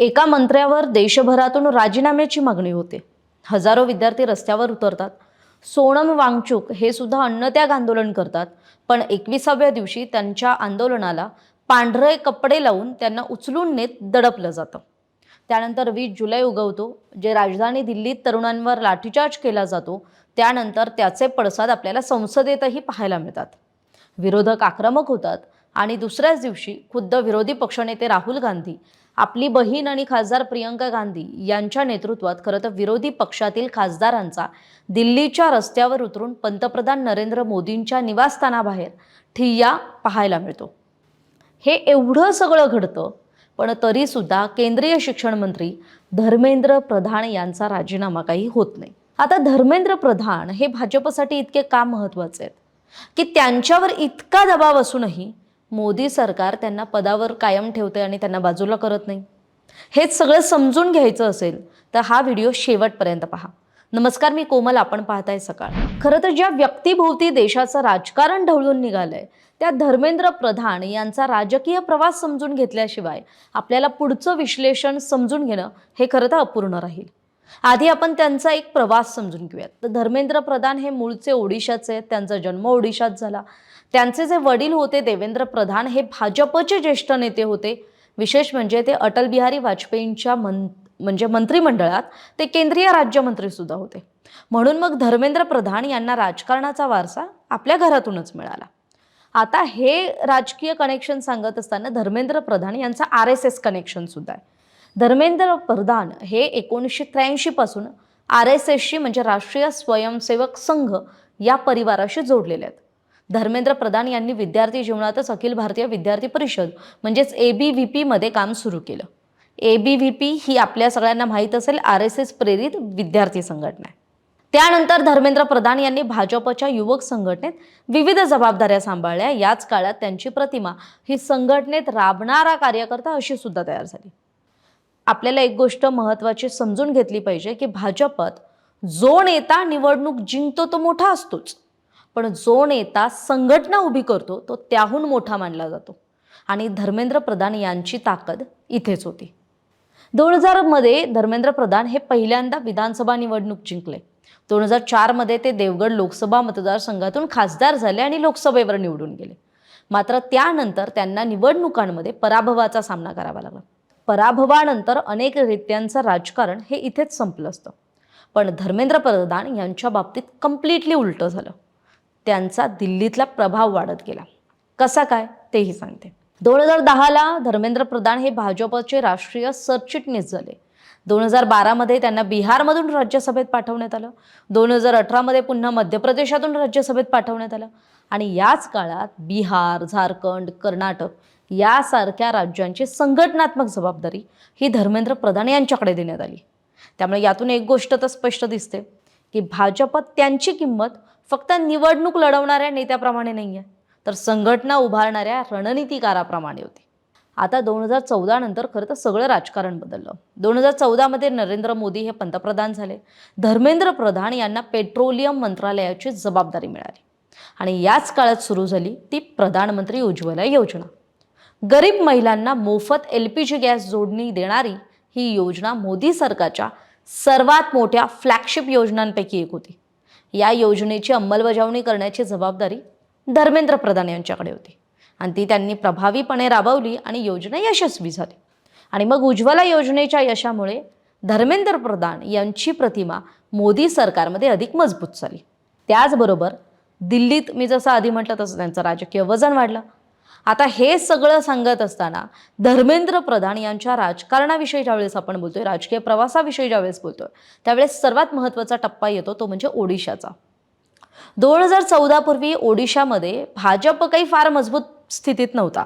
एका मंत्र्यावर देशभरातून राजीनाम्याची मागणी होते। हजारो विद्यार्थी रस्त्यावर उतरतात। सोनम वांगचुक हे सुद्धा अन्नत्याग आंदोलन करतात, पण 21व्या दिवशी त्यांच्या आंदोलनाला पांढरे कपडे लावून त्यांना उचलून नेत दडपलं जातं। त्यानंतर 20 जुलै उगवतो, जे राजधानी दिल्लीत तरुणांवर लाठीचार्ज केला जातो। त्यानंतर त्याचे पडसाद आपल्याला संसदेतही पाहायला मिळतात। विरोधक आक्रमक होतात आणि दुसऱ्याच दिवशी खुद्द विरोधी पक्षनेते राहुल गांधी आपली बहीण आणि खासदार प्रियंका गांधी यांच्या नेतृत्वात खरं तर विरोधी पक्षातील खासदारांचा दिल्लीच्या रस्त्यावर उतरून पंतप्रधान नरेंद्र मोदींच्या निवासस्थानाबाहेर ठिय्या पाहायला मिळतो। हे एवढं सगळं घडतं, पण तरी सुद्धा केंद्रीय शिक्षण मंत्री धर्मेंद्र प्रधान यांचा राजीनामा काही होत नाही। आता धर्मेंद्र प्रधान हे भाजपसाठी इतके का महत्त्वाचे आहेत की त्यांच्यावर इतका दबाव असूनही मोदी सरकार त्यांना पदावर कायम ठेवते आणि त्यांना बाजूला करत नाही। हेच सगळं समजून घ्यायचं असेल तर हा व्हिडिओ शेवटपर्यंत पहा। नमस्कार, मी कोमल, आपण पाहताय सकाळ। खरं तर ज्या व्यक्तीभोवती देशाचं राजकारण ढवळून निघालंय त्या धर्मेंद्र प्रधान यांचा राजकीय प्रवास समजून घेतल्याशिवाय आपल्याला पुढचं विश्लेषण समजून घेणं हे खरं तर अपूर्ण राहील। आधी आपण त्यांचा एक प्रवास समजून घेऊयात। तर धर्मेंद्र प्रधान हे मूळचे ओडिशाचे आहेत। त्यांचा जन्म ओडिशात झाला। त्यांचे जे वडील होते देवेंद्र प्रधान हे भाजपचे ज्येष्ठ नेते होते। विशेष म्हणजे ते अटल बिहारी वाजपेयींच्या मंत्रिमंडळात ते केंद्रीय राज्यमंत्री सुद्धा होते। म्हणून मग धर्मेंद्र प्रधान यांना राजकारणाचा वारसा आपल्या घरातूनच मिळाला। आता हे राजकीय कनेक्शन सांगत असताना धर्मेंद्र प्रधान यांचा RSS कनेक्शन सुद्धा आहे। धर्मेंद्र प्रधान हे 1983 पासून RSSशी म्हणजे राष्ट्रीय स्वयंसेवक संघ या परिवाराशी जोडलेले आहेत। धर्मेंद्र प्रधान यांनी विद्यार्थी जीवनातच अखिल भारतीय विद्यार्थी परिषद म्हणजेच ABVP मध्ये काम सुरू केलं। ABVP ही आपल्या सगळ्यांना माहीत असेल RSS प्रेरित विद्यार्थी संघटना आहे। त्यानंतर धर्मेंद्र प्रधान यांनी भाजपच्या युवक संघटनेत विविध जबाबदाऱ्या सांभाळल्या। याच काळात त्यांची प्रतिमा ही संघटनेत राबणारा कार्यकर्ता अशी सुद्धा तयार झाली। आपल्याला एक गोष्ट महत्त्वाची समजून घेतली पाहिजे की भाजपत जो नेता निवडणूक जिंकतो तो मोठा असतोच, पण जो नेता संघटना उभी करतो तो त्याहून मोठा मानला जातो। आणि धर्मेंद्र प्रधान यांची ताकद इथेच होती। 2000 मध्ये धर्मेंद्र प्रधान हे पहिल्यांदा विधानसभा निवडणूक जिंकले। 2004 मध्ये ते देवगड लोकसभा मतदारसंघातून खासदार झाले आणि लोकसभेवर निवडून गेले। मात्र त्यानंतर त्यांना निवडणुकांमध्ये पराभवाचा सामना करावा लागला। पराभवानंतर अनेक नेत्यांचं राजकारण हे इथेच संपलं असतं, पण धर्मेंद्र प्रधान यांच्या बाबतीत कम्प्लिटली उलटं झालं। त्यांचा दिल्लीतला प्रभाव वाढत गेला। कसा काय तेही सांगते। 2010ला धर्मेंद्र प्रधान हे भाजपचे राष्ट्रीय सरचिटणीस झाले। 2012 मध्ये त्यांना बिहारमधून राज्यसभेत पाठवण्यात आलं। 2018 मध्ये पुन्हा मध्य प्रदेशातून राज्यसभेत पाठवण्यात आलं आणि याच काळात बिहार, झारखंड, कर्नाटक यासारख्या राज्यांची संघटनात्मक जबाबदारी ही धर्मेंद्र प्रधान यांच्याकडे देण्यात आली। त्यामुळे यातून एक गोष्ट तर स्पष्ट दिसते की भाजपत त्यांची किंमत फक्त निवडणूक लढवणाऱ्या नेत्याप्रमाणे नाहीये, तर संघटना उभारणाऱ्या रणनीतिकाराप्रमाणे होती। आता 2014 नंतर खरं तर सगळं राजकारण बदललं। 2014 मध्ये नरेंद्र मोदी हे पंतप्रधान झाले। धर्मेंद्र प्रधान यांना पेट्रोलियम मंत्रालयाची जबाबदारी मिळाली आणि याच काळात सुरू झाली ती प्रधानमंत्री उज्ज्वला योजना। गरीब महिलांना मोफत LPG गॅस जोडणी देणारी ही योजना मोदी सरकारच्या सर्वात मोठ्या फ्लॅगशिप योजनांपैकी एक होती। या योजनेची अंमलबजावणी करण्याची जबाबदारी धर्मेंद्र प्रधान यांच्याकडे होती आणि ती त्यांनी प्रभावीपणे राबवली आणि योजना यशस्वी झाली। आणि मग उज्ज्वला योजनेच्या यशामुळे धर्मेंद्र प्रधान यांची प्रतिमा मोदी सरकारमध्ये अधिक मजबूत झाली। त्याचबरोबर दिल्लीत मी जसं आधी म्हटलं तसं त्यांचं राजकीय वजन वाढलं। आता हे सगळं सांगत असताना धर्मेंद्र प्रधान यांच्या राजकारणाविषयी ज्यावेळेस आपण बोलतोय, राजकीय प्रवासाविषयी ज्यावेळेस बोलतोय, त्यावेळेस सर्वात महत्त्वाचा टप्पा येतो तो म्हणजे ओडिशाचा। 2014 पूर्वी ओडिशामध्ये भाजप काही फार मजबूत स्थितीत नव्हता।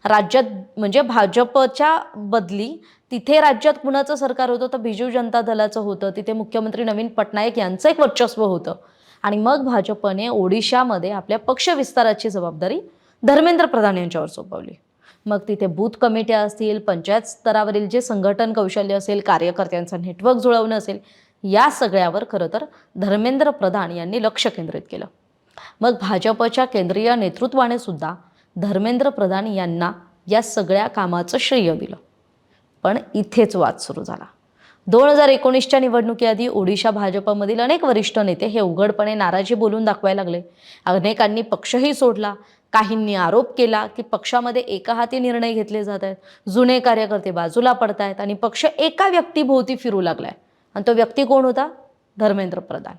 राज्यात म्हणजे भाजपच्या बदली तिथे राज्यात कुणाचं सरकार होतं तर बिजू जनता दलाचं होतं। तिथे मुख्यमंत्री नवीन पटनायक यांचं एक वर्चस्व होतं आणि मग भाजपने ओडिशामध्ये आपल्या पक्ष विस्ताराची जबाबदारी धर्मेंद्र प्रधान यांच्यावर सोपवली। मग तिथे बूथ कमिट्या असतील, पंचायत स्तरावरील जे संघटन कौशल्य असेल, कार्यकर्त्यांचं नेटवर्क जुळवणं असेल, या सगळ्यावर खरं तर धर्मेंद्र प्रधान यांनी लक्ष केंद्रित केलं। मग भाजपच्या केंद्रीय नेतृत्वाने सुद्धा धर्मेंद्र प्रधान यांना या सगळ्या कामाचं श्रेय दिलं। पण इथेच वाद सुरू झाला. 2019च्या निवडणुकीआधी ओडिशा भाजपमधील अनेक वरिष्ठ नेते हे उघडपणे नाराजी बोलून दाखवायला लागले. अनेकांनी पक्षही सोडला. काहींनी आरोप केला की पक्षामध्ये एकहाती निर्णय घेतले जात आहेत, जुने कार्यकर्ते बाजूला पडतायत आणि पक्ष एका व्यक्तीभोवती फिरू लागलाय. आणि तो व्यक्ती कोण होता? धर्मेंद्र प्रधान.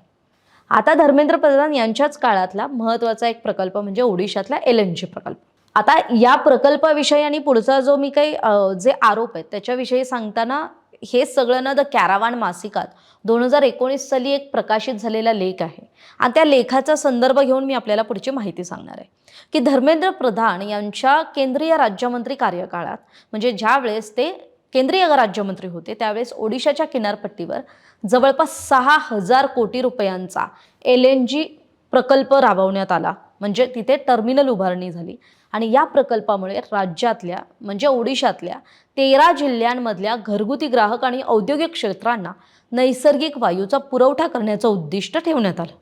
आता धर्मेंद्र प्रधान यांच्याच काळातला महत्त्वाचा एक प्रकल्प म्हणजे ओडिशातला LNG प्रकल्प. आता या प्रकल्पाविषयी आणि पुढचा जो मी काही जे आरोप आहेत त्याच्याविषयी सांगताना हे सगळं ना द कॅरावान मासिकात 2019 साली एक प्रकाशित झालेला लेख आहे आणि त्या लेखाचा संदर्भ घेऊन मी आपल्याला पुढची माहिती सांगणार आहे की धर्मेंद्र प्रधान यांच्या केंद्रीय राज्यमंत्री कार्यकाळात म्हणजे ज्या वेळेस ते केंद्रीय राज्यमंत्री होते त्यावेळेस ओडिशाच्या किनारपट्टीवर जवळपास 6,000 कोटी रुपयांचा LNG प्रकल्प राबवण्यात आला. म्हणजे तिथे टर्मिनल उभारणी झाली आणि या प्रकल्पामुळे राज्यातल्या म्हणजे ओडिशातल्या 13 जिल्ह्यांमधल्या घरगुती ग्राहक आणि औद्योगिक क्षेत्रांना नैसर्गिक वायूचा पुरवठा करण्याचं उद्दिष्ट ठेवण्यात आलं.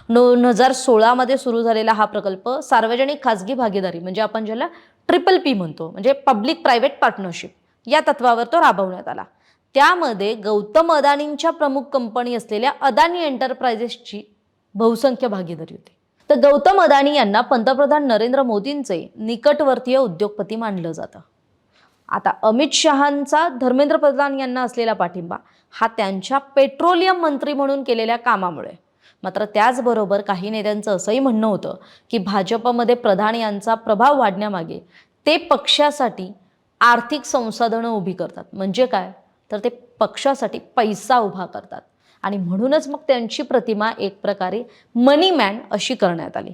2016 मध्ये सुरू झालेला हा प्रकल्प सार्वजनिक खाजगी भागीदारी म्हणजे आपण ज्याला PPP म्हणतो म्हणजे पब्लिक प्रायव्हेट पार्टनरशिप या तत्वावर तो राबवण्यात आला. त्यामध्ये गौतम अदानींच्या प्रमुख कंपनी असलेल्या अदानी एंटरप्राइजेसची बहुसंख्य भागीदारी होती. तर गौतम अदानी यांना पंतप्रधान नरेंद्र मोदींचे निकटवर्तीय उद्योगपती मानलं जातं. आता अमित शहांचा धर्मेंद्र प्रधान यांना असलेला पाठिंबा हा त्यांच्या पेट्रोलियम मंत्री म्हणून केलेल्या कामामुळे. मात्र त्याचबरोबर काही नेत्यांचं असंही म्हणणं होतं की भाजपमध्ये प्रधान यांचा प्रभाव वाढण्यामागे ते पक्षासाठी आर्थिक संसाधनं उभी करतात. म्हणजे काय तर ते पक्षासाठी पैसा उभा करतात आणि म्हणूनच मग त्यांची प्रतिमा एक प्रकारे मनी मॅन अशी करण्यात आली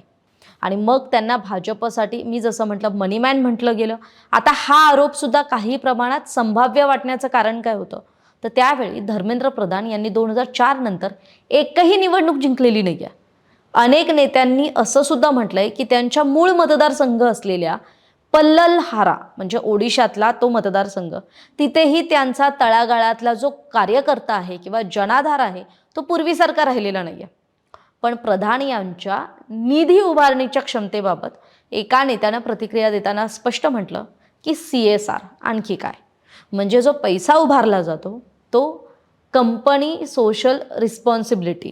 आणि मग त्यांना भाजपसाठी मी जसं म्हटलं मनी मॅन म्हटलं गेलं. आता हा आरोप सुद्धा काही प्रमाणात संभाव्य वाटण्याचं कारण काय होतं तर त्यावेळी धर्मेंद्र प्रधान यांनी 2004 नंतर एकही निवडणूक जिंकलेली नाही आहे. अनेक नेत्यांनी असं सुद्धा म्हटलंय की त्यांच्या मूळ मतदारसंघ असलेल्या पल्ललहारा म्हणजे ओडिशातला तो मतदारसंघ तिथेही त्यांचा तळागाळातला जो कार्यकर्ता आहे किंवा जनाधार आहे तो पूर्वीसारखा राहिलेला नाही आहे. पण प्रधान यांच्या निधी उभारणीच्या क्षमतेबाबत एका नेत्यानं प्रतिक्रिया देताना स्पष्ट म्हटलं की CSR आणखी काय म्हणजे जो पैसा उभारला जातो तो company social responsibility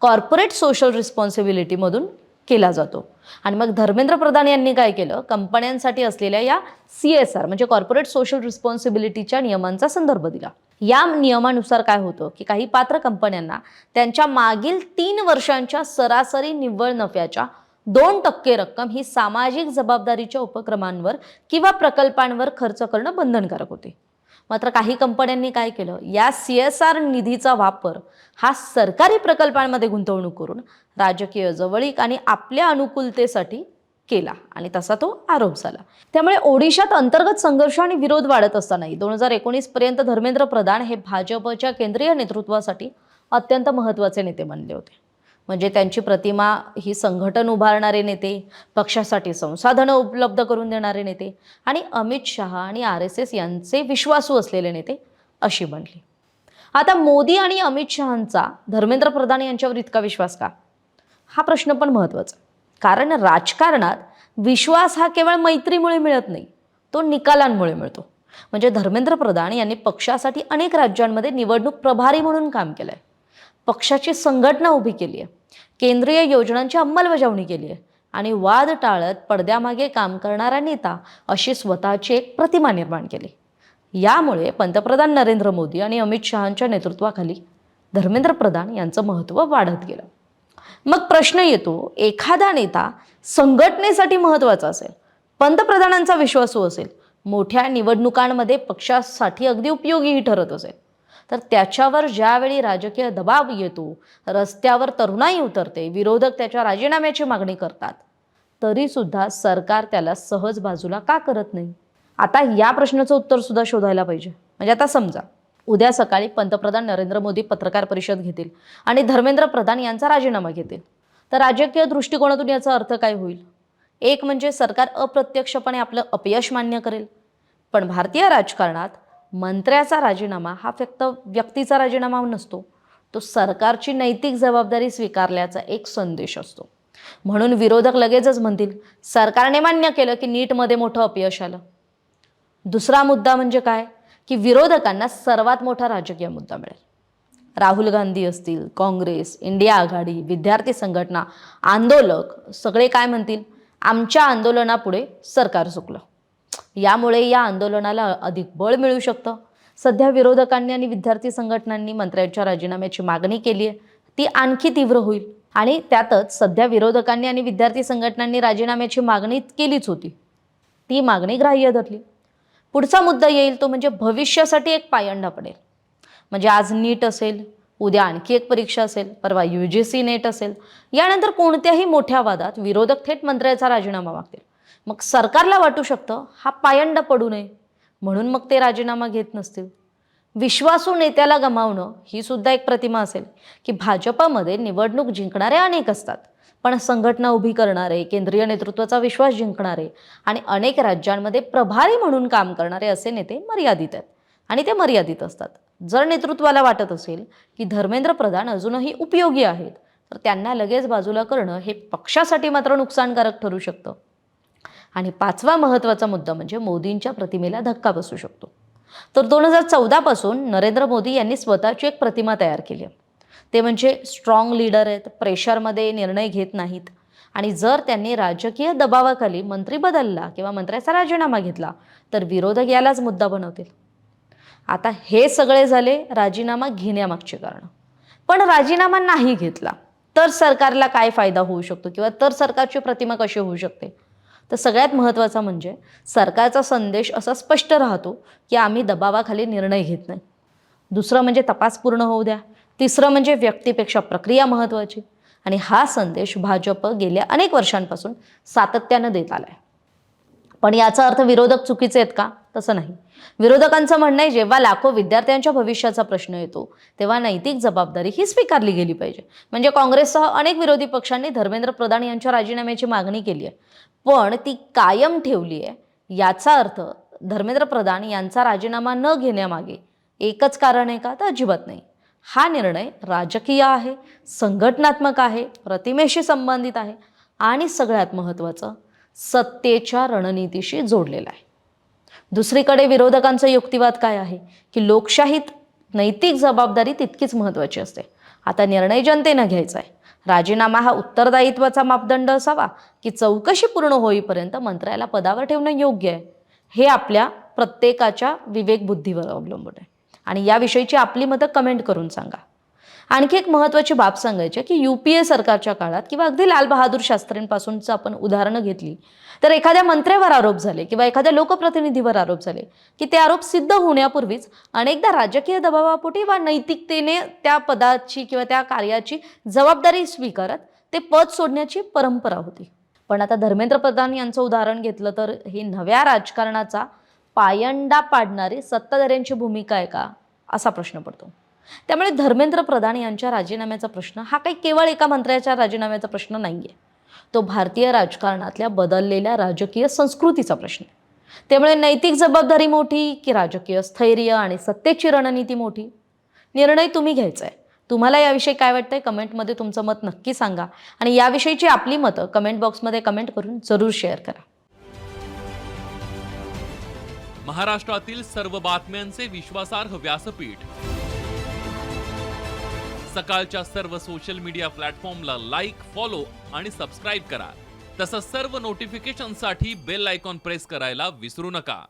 corporate social रिस्पॉन्सिबिलिटीमधून केला जातो. आणि मग धर्मेंद्र प्रधान यांनी काय केलं कंपन्यांसाठी असलेल्या या CSR म्हणजे कॉर्पोरेट सोशल रिस्पॉन्सिबिलिटीच्या नियमांचा संदर्भ दिला. या नियमानुसार काय होतं की काही पात्र कंपन्यांना त्यांच्या मागील 3 वर्षांच्या सरासरी निव्वळ नफ्याच्या 2% रक्कम ही सामाजिक जबाबदारीच्या उपक्रमांवर किंवा प्रकल्पांवर खर्च करणं बंधनकारक होते. मात्र काही कंपन्यांनी काय केलं या CSR निधीचा वापर हा सरकारी प्रकल्पांमध्ये गुंतवणूक करून राजकीय जवळीक आणि आपल्या अनुकूलतेसाठी केला आणि तसा तो आरोप झाला. त्यामुळे ओडिशात अंतर्गत संघर्ष आणि विरोध वाढत असतानाही 2019 पर्यंत धर्मेंद्र प्रधान हे भाजपच्या केंद्रीय नेतृत्वासाठी अत्यंत महत्त्वाचे नेते बनले होते. म्हणजे त्यांची प्रतिमा ही संघटन उभारणारे नेते, पक्षासाठी संसाधनं उपलब्ध करून देणारे नेते आणि अमित शहा आणि RSS यांचे विश्वासू असलेले नेते अशी बनली. आता मोदी आणि अमित शहांचा धर्मेंद्र प्रधान यांच्यावर इतका विश्वास का हा प्रश्न पण महत्त्वाचा. कारण राजकारणात विश्वास हा केवळ मैत्रीमुळे मिळत नाही, तो निकालांमुळे मिळतो. म्हणजे धर्मेंद्र प्रधान यांनी पक्षासाठी अनेक राज्यांमध्ये निवडणूक प्रभारी म्हणून काम केलंय, पक्षाची संघटना उभी केली आहे, केंद्रीय योजनांची अंमलबजावणी केली आहे आणि वाद टाळत पडद्यामागे काम करणारा नेता अशी स्वतःची एक प्रतिमा निर्माण केली. यामुळे पंतप्रधान नरेंद्र मोदी आणि अमित शहांच्या नेतृत्वाखाली धर्मेंद्र प्रधान यांचं महत्त्व वाढत गेलं. मग प्रश्न येतो एखादा नेता संघटनेसाठी महत्त्वाचा असेल, पंतप्रधानांचा विश्वासू असेल, मोठ्या निवडणुकांमध्ये पक्षासाठी अगदी उपयोगीही ठरत असेल तर त्याच्यावर ज्यावेळी राजकीय दबाव येतो, रस्त्यावर तरुणाई उतरते, विरोधक त्याच्या राजीनाम्याची मागणी करतात, तरी सुद्धा सरकार त्याला सहज बाजूला का करत नाही? आता या प्रश्नाचं उत्तर सुद्धा शोधायला पाहिजे. म्हणजे आता समजा उद्या सकाळी पंतप्रधान नरेंद्र मोदी पत्रकार परिषद घेतील आणि धर्मेंद्र प्रधान यांचा राजीनामा घेतील तर राजकीय दृष्टिकोनातून याचा अर्थ काय होईल? एक म्हणजे सरकार अप्रत्यक्षपणे आपलं अपयश मान्य करेल. पण भारतीय राजकारणात मंत्र्याचा राजीनामा हा फक्त व्यक्तीचा राजीनामा नसतो, तो सरकारची नैतिक जबाबदारी स्वीकारल्याचा एक संदेश असतो. म्हणून विरोधक लगेचच म्हणतील सरकारने मान्य केलं की नीटमध्ये मोठं अपयश आलं. दुसरा मुद्दा म्हणजे काय की विरोधकांना सर्वात मोठा राजकीय मुद्दा मिळेल. राहुल गांधी असतील, काँग्रेस, इंडिया आघाडी, विद्यार्थी संघटना, आंदोलक सगळे काय म्हणतील? आमच्या आंदोलनापुढे सरकार चुकलं. यामुळे या आंदोलनाला अधिक बळ मिळू शकतं. सध्या विरोधकांनी आणि विद्यार्थी संघटनांनी मंत्र्यांच्या राजीनाम्याची मागणी केली आहे, ती आणखी तीव्र होईल. आणि त्यातच सध्या विरोधकांनी आणि विद्यार्थी संघटनांनी राजीनाम्याची मागणी केलीच होती, ती मागणी ग्राह्य धरली. पुढचा मुद्दा येईल तो म्हणजे भविष्यासाठी एक पायंडा पडेल. म्हणजे आज नीट असेल, उद्या आणखी एक परीक्षा असेल, परवा UGC नेट असेल. यानंतर कोणत्याही मोठ्या वादात विरोधक थेट मंत्र्याचा राजीनामा मागतील. मग सरकारला वाटू शकतं हा पायंडा पडू नये, म्हणून मग ते राजीनामा घेत नसतील. विश्वासू नेत्याला गमावणं ही सुद्धा एक प्रतिमा असेल की भाजपमध्ये निवडणूक जिंकणारे अनेक असतात, पण संघटना उभी करणारे, केंद्रीय नेतृत्वाचा विश्वास जिंकणारे आणि अनेक राज्यांमध्ये प्रभारी म्हणून काम करणारे असे नेते मर्यादित आहेत आणि ते मर्यादित असतात. जर नेतृत्वाला वाटत असेल की धर्मेंद्र प्रधान अजूनही उपयोगी आहेत, तर त्यांना लगेच बाजूला करणं हे पक्षासाठी मात्र नुकसानकारक ठरू शकतं. आणि पाचवा महत्त्वाचा मुद्दा म्हणजे मोदींच्या प्रतिमेला धक्का बसू शकतो. तर 2014 पासून नरेंद्र मोदी यांनी स्वतःची एक प्रतिमा तयार केली आहे. ते म्हणजे स्ट्रॉंग लीडर आहेत, प्रेशरमध्ये निर्णय घेत नाहीत आणि जर त्यांनी राजकीय दबावाखाली मंत्री बदलला किंवा मंत्र्याचा राजीनामा घेतला तर विरोधक यालाच मुद्दा बनवतील. आता हे सगळे झाले राजीनामा घेण्यामागचे कारण. पण राजीनामा नाही घेतला तर सरकारला काय फायदा होऊ शकतो किंवा तर सरकारची प्रतिमा कशी होऊ शकते? तर सगळ्यात महत्त्वाचा म्हणजे सरकारचा संदेश असा स्पष्ट राहतो की आम्ही दबावाखाली निर्णय घेत नाही. दुसरं म्हणजे तपास पूर्ण होऊ द्या. तिसरं म्हणजे व्यक्तीपेक्षा प्रक्रिया महत्त्वाची. आणि हा संदेश भाजप गेल्या अनेक वर्षांपासून सातत्यानं देत आलाय. पण याचा अर्थ विरोधक चुकीचे आहेत का? तसं नाही. विरोधकांचं म्हणणं आहे जेव्हा लाखो विद्यार्थ्यांच्या भविष्याचा प्रश्न येतो तेव्हा नैतिक जबाबदारी ही स्वीकारली गेली पाहिजे. म्हणजे काँग्रेससह अनेक विरोधी पक्षांनी धर्मेंद्र प्रधान यांच्या राजीनाम्याची मागणी केली आहे, पण ती कायम ठेवली आहे. याचा अर्थ धर्मेंद्र प्रधान यांचा राजीनामा न घेण्यामागे एकच कारण आहे का? तर अजिबात नाही. हा निर्णय राजकीय आहे, संघटनात्मक आहे, प्रतिमेशी संबंधित आहे आणि सगळ्यात महत्त्वाचं सत्तेच्या रणनीतीशी जोडलेला आहे. दुसरीकडे विरोधकांचा युक्तिवाद काय आहे की लोकशाहीत नैतिक जबाबदारी तितकीच महत्त्वाची असते. आता निर्णय जनतेनं घ्यायचा आहे. राजीनामा हा उत्तरदायित्वाचा मापदंड असावा की चौकशी पूर्ण होईपर्यंत मंत्र्याला पदावर ठेवणं योग्य आहे? हे आपल्या प्रत्येकाच्या विवेकबुद्धीवर अवलंबून आहे. आणि याविषयीची आपली मतं कमेंट करून सांगा. आणखी एक महत्त्वाची बाब सांगायची की UPA सरकारच्या काळात किंवा अगदी लाल बहादूर शास्त्रींपासूनच आपण उदाहरणं घेतली तर एखाद्या मंत्र्यावर आरोप झाले किंवा एखाद्या लोकप्रतिनिधीवर आरोप झाले की ते आरोप सिद्ध होण्यापूर्वीच अनेकदा राजकीय दबावापोटी वा नैतिकतेने त्या पदाची किंवा त्या कार्याची जबाबदारी स्वीकारत ते पद सोडण्याची परंपरा होती. पण आता धर्मेंद्र प्रधान यांचं उदाहरण घेतलं तर ही नव्या राजकारणाचा पायंडा पाडणारी सत्ताधाऱ्यांची भूमिका आहे का, असा प्रश्न पडतो. त्यामुळे धर्मेंद्र प्रधान यांच्या राजीनाम्याचा प्रश्न हा काही केवळ एका मंत्र्याच्या राजीनाम्याचा प्रश्न नाहीये. तो भारतीय राजकारणातल्या बदललेल्या राजकीय संस्कृतीचा प्रश्न आहे. त्यामुळे नैतिक जबाबदारी मोठी की राजकीय स्थैर्य आणि सत्तेची रणनीती मोठी? निर्णय तुम्ही घ्यायचा आहे. तुम्हाला याविषयी काय वाटतंय कमेंटमध्ये तुमचं मत नक्की सांगा आणि याविषयीची आपली मतं कमेंट बॉक्समध्ये कमेंट करून जरूर शेअर करा. महाराष्ट्रातील सर्व बातम्यांचे विश्वासार्ह व्यासपीठ सकाळच्या सर्व सोशल मीडिया प्लॅटफॉर्मला लाईक, फॉलो आणि सबस्क्राईब करा. तसंच सर्व नोटिफिकेशनसाठी बेल आयकॉन प्रेस करायला विसरू नका.